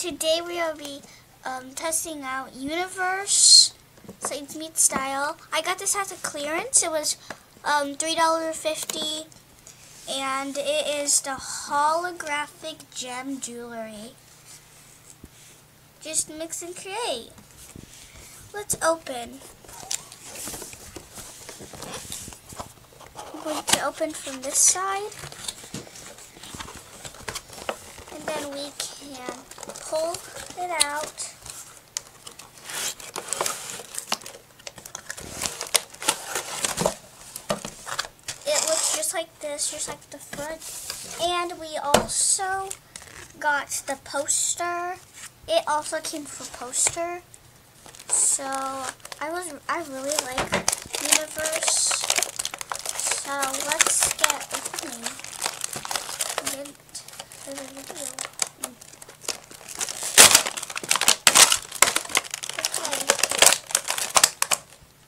today we will be testing out Universe Science Meet Style. I got this at the clearance. It was $3.50, and it is the HOLOGRAPHiG Gem Jewelry. Just mix and create. Let's open. I'm going to open from this side, and then we can pull it out. It looks just like this, just like the front. And we also got the poster. It also came for poster. So I really like Universe. So let's get opening.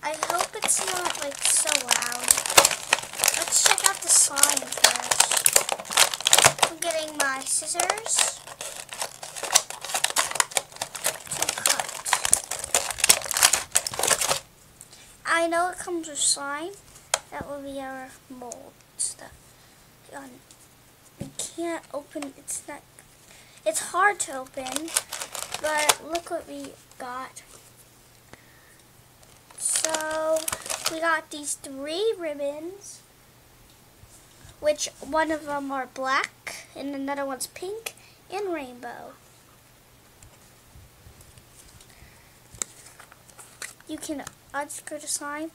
I hope it's not like so loud. Let's check out the slime first. I'm getting my scissors to cut. I know it comes with slime. That will be our mold stuff. We can't open. It's hard to open, but look what we got. So we got these 3 ribbons, which one of them are black and another one's pink and rainbow. You can unscrew the slime,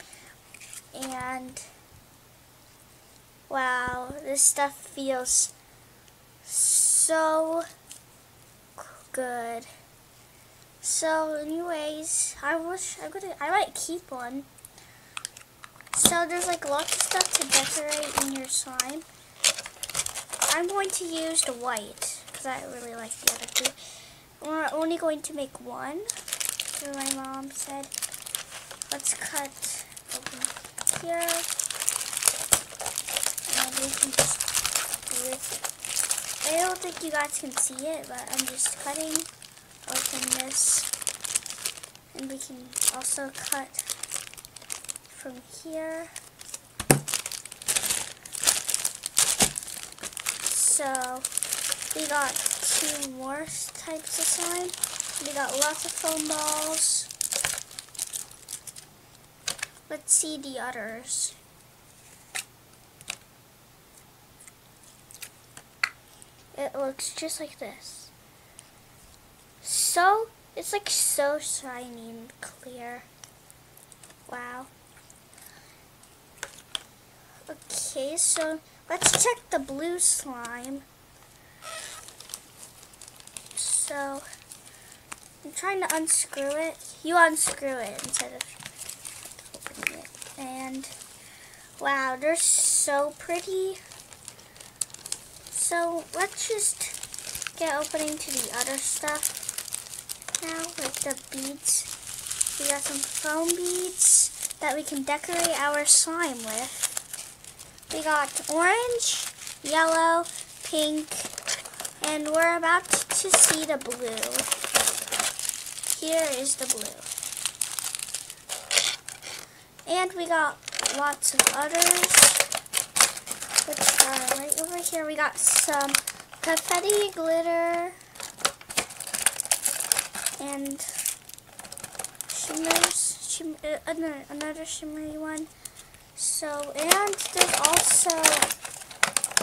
and wow, this stuff feels so good. So anyways, I might keep one. So there's like lots of stuff to decorate in your slime. I'm going to use the white because I really like the other 2. We're only going to make one. So my mom said, let's cut open here. And we can just rip it. I don't think you guys can see it, but I'm just cutting open this, and we can also cut from here. So we got 2 more types of slime. We got lots of foam balls. Let's see the others. It looks just like this. So, it's like so shiny and clear. Wow. Okay, so let's check the blue slime. So, I'm trying to unscrew it. You unscrew it instead of opening it. And wow, they're so pretty. So let's just get opening to the other stuff now, like the beads. We got some foam beads that we can decorate our slime with. We got orange, yellow, pink, and we're about to see the blue. Here is the blue. And we got lots of others, which are right over here. We got some confetti glitter and shimmers, another shimmery one. So, and there's also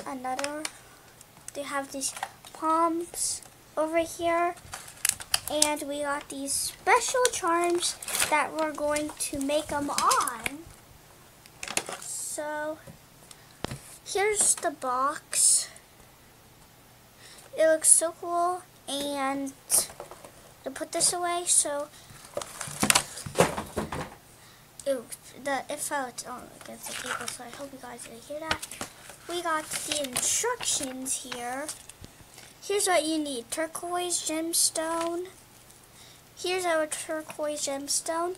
another, they have these palms over here, and we got these special charms that we're going to make them on. So, here's the box. It looks so cool, and to put this away, so it felt against the table, so I hope you guys didn't hear that. We got the instructions here. Here's what you need: turquoise gemstone. Here's our turquoise gemstone.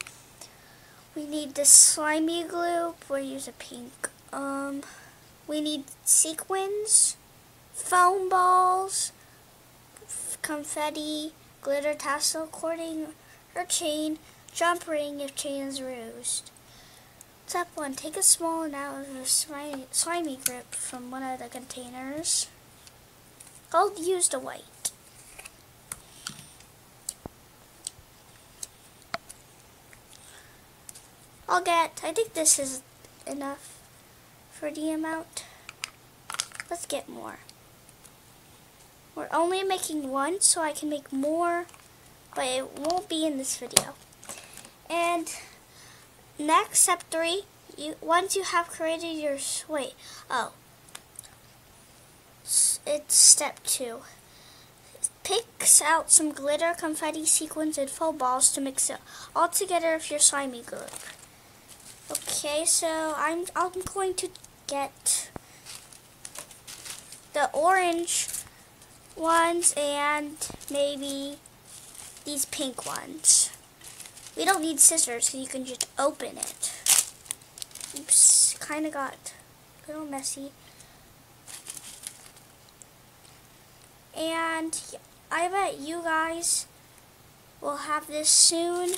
We need the slimy glue. We'll use a pink. We need sequins, foam balls, confetti, glitter tassel, cording or chain, jump ring if chain is used. Step 1. Take a small amount of slimy grip from one of the containers. I'll use the white. I think this is enough for the amount. Let's get more. We're only making one, so I can make more, but it won't be in this video. And next, step 3, once you have created your, it's step 2. Pick out some glitter, confetti, sequins, and faux balls to mix it all together with your slimy glue. Okay, so I'm going to get the orange ones and maybe these pink ones. We don't need scissors, so you can just open it. Oops, kind of got a little messy. And I bet you guys will have this soon.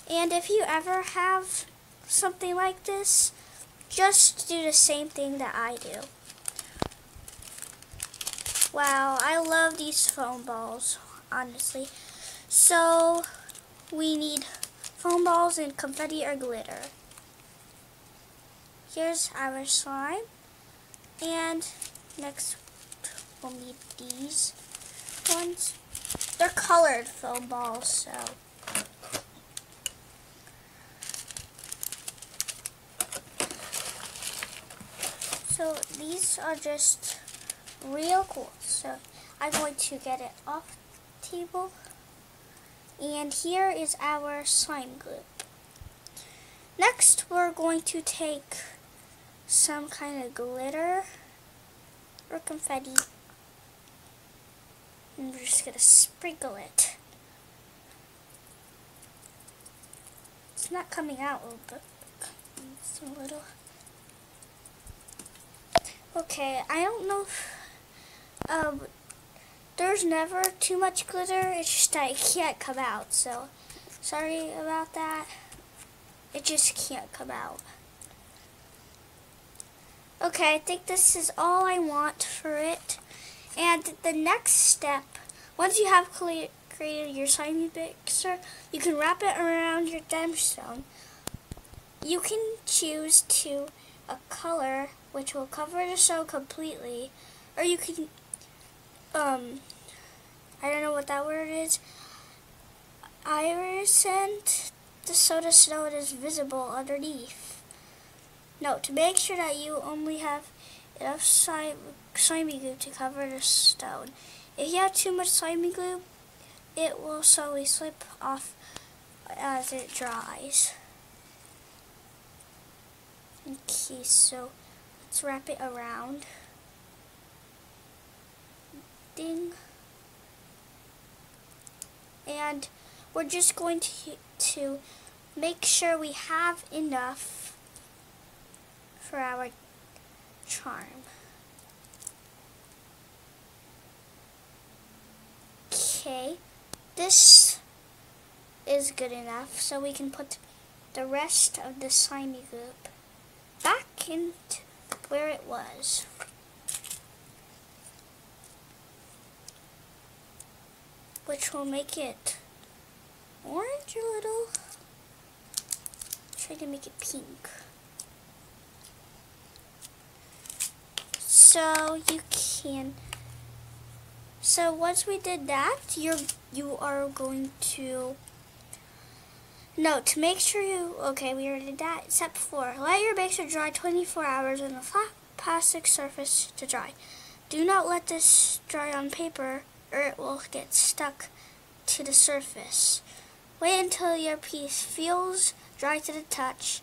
And if you ever have something like this, just do the same thing that I do. Wow, I love these foam balls, honestly. So we need foam balls and confetti or glitter. Here's our slime. And next we'll need these ones. They're colored foam balls, so. So these are just real cool. So I'm going to get it off the table. And here is our slime glue. Next, we're going to take some kind of glitter or confetti. And we're just going to sprinkle it. It's not coming out a little bit. It's a little. Okay, I don't know if, there's never too much glitter, it's just that it can't come out, so sorry about that. It just can't come out. Okay, I think this is all I want for it. And the next step, once you have created your slimy mixer, you can wrap it around your gemstone. You can choose a color which will cover the stone completely, or you can, I don't know what that word is, iridescent, so the stone is visible underneath. Note, to make sure that you only have enough slimy glue to cover the stone. If you have too much slimy glue, it will slowly slip off as it dries. Okay, so let's wrap it around. Ding. And we're just going to make sure we have enough for our charm. Okay, this is good enough, so we can put the rest of the slimy glue back into where it was. Which will make it orange a little. Try to make it pink. So you can. So once we did that, you are going to. No, to make sure okay, we already did that. Step 4, let your mixer dry 24 hours on a flat plastic surface to dry. Do not let this dry on paper or it will get stuck to the surface. Wait until your piece feels dry to the touch.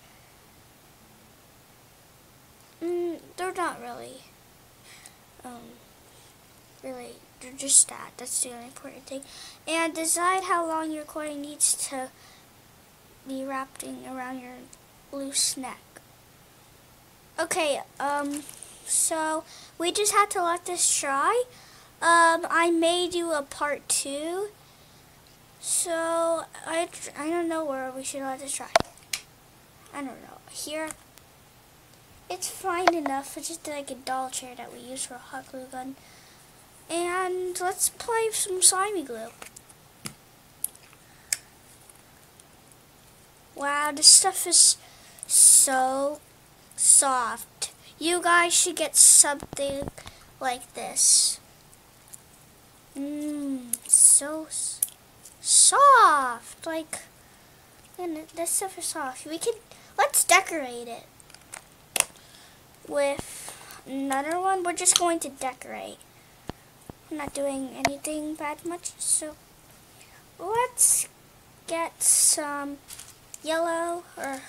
They're not really, they're just that. That's the only important thing. And decide how long your coin needs to be wrapped around your loose neck. Okay, so we just had to let this dry. I may do a part 2 So I don't know where we should let it try. I don't know. Here, it's fine enough. It's just like a doll chair that we use for a hot glue gun. And let's apply some slimy glue. Wow, this stuff is so soft. You guys should get something like this. So soft. Like, man, this stuff is soft. Let's decorate it with another one. We're just going to decorate. I'm not doing anything bad much, so let's get some yellow, or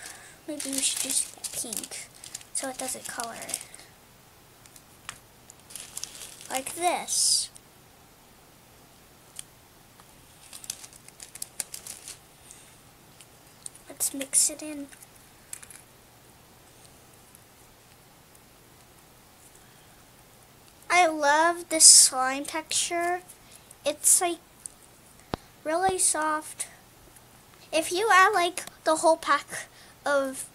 maybe we should just get pink so it doesn't color it. Like this. Let's mix it in. I love this slime texture. It's like really soft. If you add like the whole pack of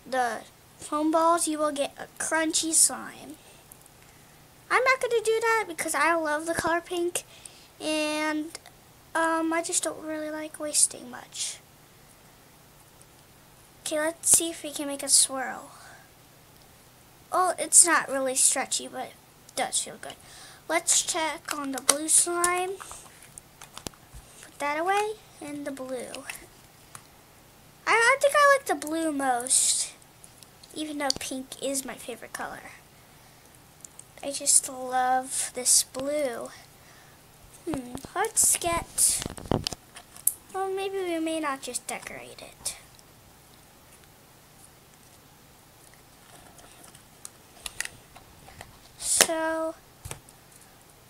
the foam balls, you will get a crunchy slime. I'm not going to do that because I love the color pink, and I just don't really like wasting much. Okay, let's see if we can make a swirl. Oh, it's not really stretchy, but it does feel good. Let's check on the blue slime. Put that away, and the blue. I think I like the blue most, even though pink is my favorite color. I just love this blue. Let's get, well, maybe we may not just decorate it. So,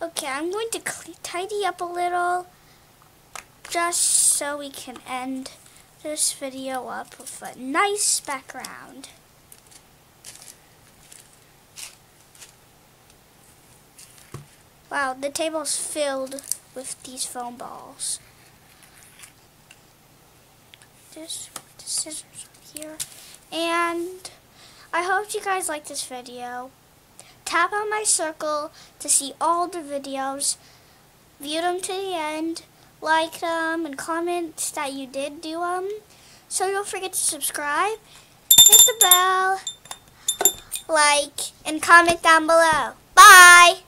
okay, I'm going to tidy up a little just so we can end this video up with a nice background. Wow, the table's filled with these foam balls. Just put the scissors here. And I hope you guys like this video. Tap on my circle to see all the videos. View them to the end. Like them and comment that you did do them. So don't forget to subscribe. Hit the bell. Like and comment down below. Bye!